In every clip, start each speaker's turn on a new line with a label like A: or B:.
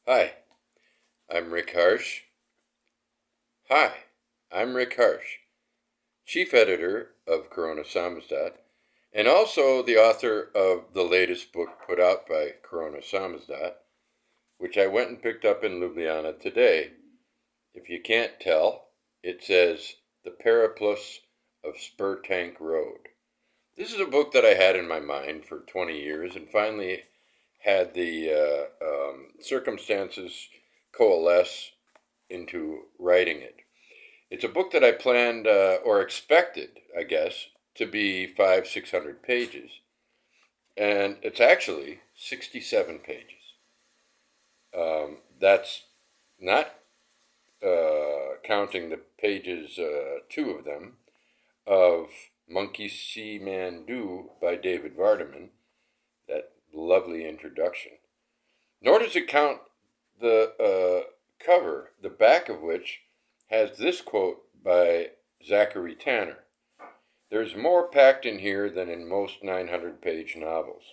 A: Hi, I'm Rick Harsh. Hi, I'm Rick Harsh, Chief Editor of coronasamizdat, and also the author of the latest book put out by coronasamizdat, which I went and picked up in Ljubljana today. If you can't tell, it says The Periplus of Spur Road. This is a book that I had in my mind for 20 years and finally had the circumstances coalesce into writing it. It's a book that I planned or expected, I guess, to be 600 pages, and it's actually 67 pages. That's not counting the pages, two of them, of Monkey See Man Do by Davidvardaman, that lovely introduction. Nor does it count the cover, the back of which has this quote by Zachary Tanner. There's more packed in here than in most 900-page novels.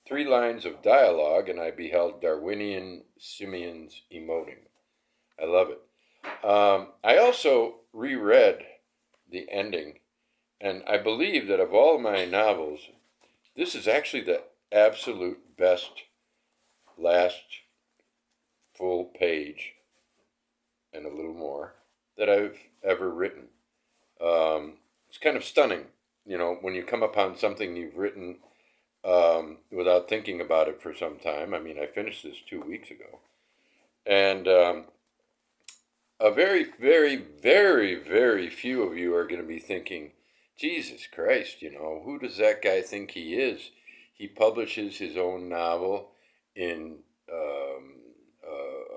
A: 3 lines of dialogue, and I beheld Darwinian simians emoting. I love it. I also reread the ending, and I believe that of all my novels, this is actually the absolute best last full page and a little more that I've ever written. It's kind of stunning, when you come upon something you've written without thinking about it for some time. I mean, I finished this 2 weeks ago. And a very, very, very, very few of you are going to be thinking, Jesus Christ, who does that guy think he is? He publishes his own novel in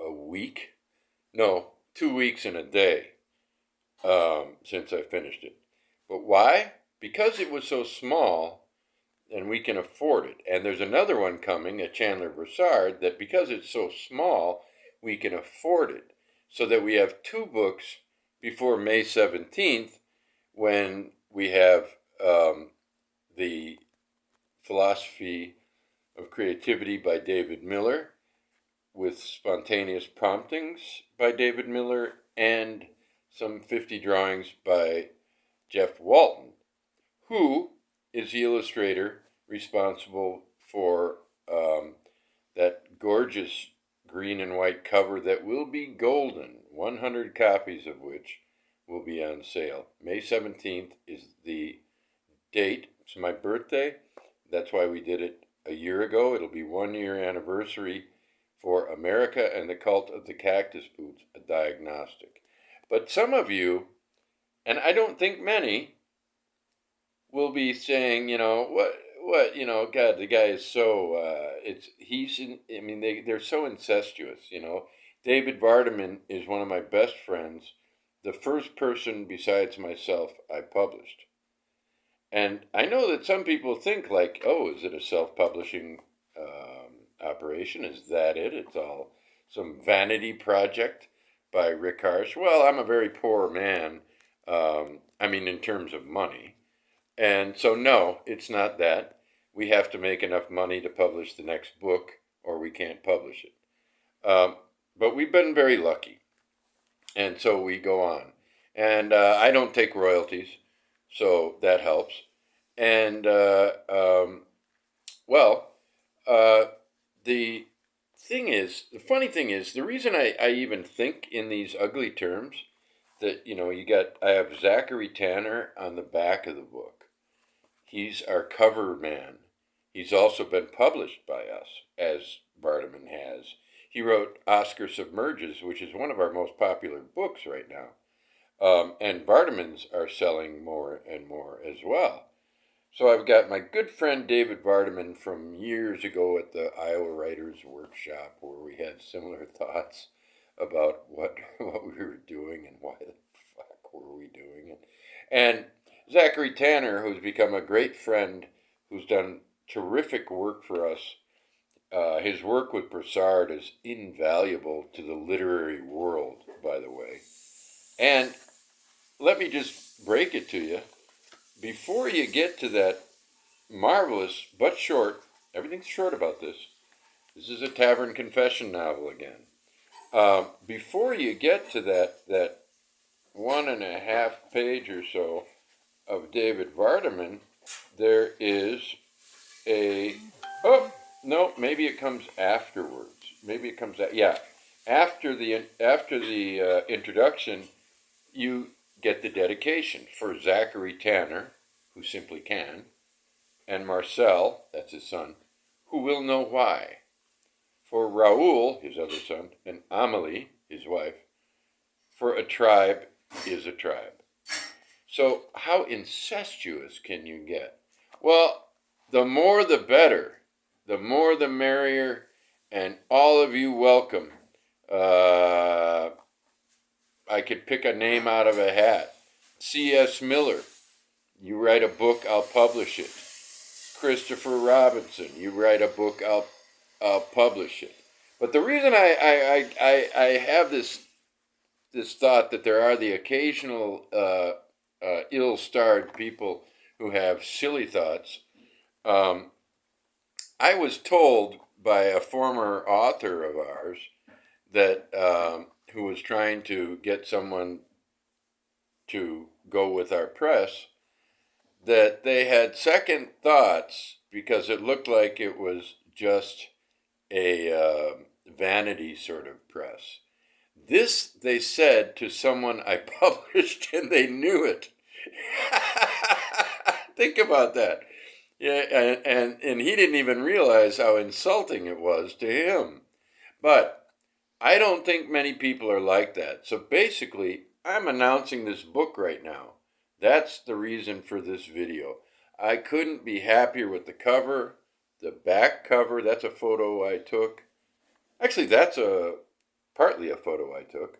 A: a week? No, 2 weeks and a day since I finished it. But why? Because it was so small and we can afford it. And there's another one coming at Chandler Broussard that because it's so small, we can afford it. So that we have 2 books before May 17th when we have The Philosophy of Creativity by David Miller with Spontaneous Promptings by David Miller and some 50 drawings by Jeff Walton, who is the illustrator responsible for that gorgeous green and white cover that will be golden, 100 copies of which will be on sale. May 17th is the date. It's my birthday. That's why we did it a year ago. It'll be 1-year anniversary for America and the Cult of the Cactus Boots, a diagnostic. But some of you, and I don't think many, will be saying, God, the guy is so, they're so incestuous, Davidvardaman is one of my best friends, the first person besides myself I published. And I know that some people think like, oh, is it a self-publishing operation? Is that it? It's all some vanity project by Rick Harsh. Well, I'm a very poor man, in terms of money. And so, no, it's not that. We have to make enough money to publish the next book, or we can't publish it. But we've been very lucky. And so we go on. And I don't take royalties, so that helps. And, the funny thing is, the reason I even think in these ugly terms, that, I have Zachary Tanner on the back of the book. He's our cover man. He's also been published by us, as Vardaman has. He wrote Oscar Submerges, which is one of our most popular books right now. And Vardamans are selling more and more as well. So I've got my good friend Davidvardaman from years ago at the Iowa Writers Workshop, where we had similar thoughts about what we were doing and why the fuck were we doing it. And Zachary Tanner, who's become a great friend, who's done terrific work for us. His work with Broussard is invaluable to the literary world, by the way. And let me just break it to you. Before you get to that marvelous but short, everything's short about this. This is a Tavern Confession novel again. Before you get to that 1.5 page or so of Davidvardaman, there is a, oh, no, maybe it comes afterwards. Maybe it comes, after the introduction, you get the dedication for Zachary Tanner, who simply can, and Marcel, that's his son, who will know why. For Raoul, his other son, and Amelie, his wife, for a tribe is a tribe. So how incestuous can you get? Well, the more the better. The more the merrier, and all of you welcome. I could pick a name out of a hat. C.S. Miller, you write a book, I'll publish it. Christopher Robinson, you write a book, I'll publish it. But the reason I have this thought that there are the occasional ill-starred people who have silly thoughts. I was told by a former author of ours that who was trying to get someone to go with our press, that they had second thoughts because it looked like it was just a vanity sort of press. This, they said to someone I published, and they knew it. Think about that. Yeah, and he didn't even realize how insulting it was to him. But I don't think many people are like that. So basically, I'm announcing this book right now. That's the reason for this video. I couldn't be happier with the cover, the back cover. That's a photo I took. Actually, that's partly a photo I took.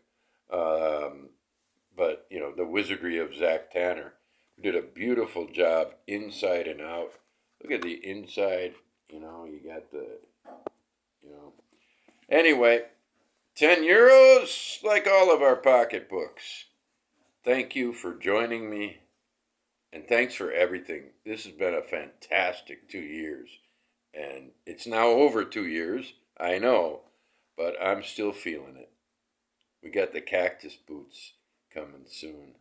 A: But, you know, the wizardry of Zach Tanner, who did a beautiful job inside and out. Look at the inside, you know, you got the, you know. Anyway, 10 euros, like all of our pocketbooks. Thank you for joining me, and thanks for everything. This has been a fantastic 2 years, and it's now over 2 years, I know, but I'm still feeling it. We got the cactus boots coming soon.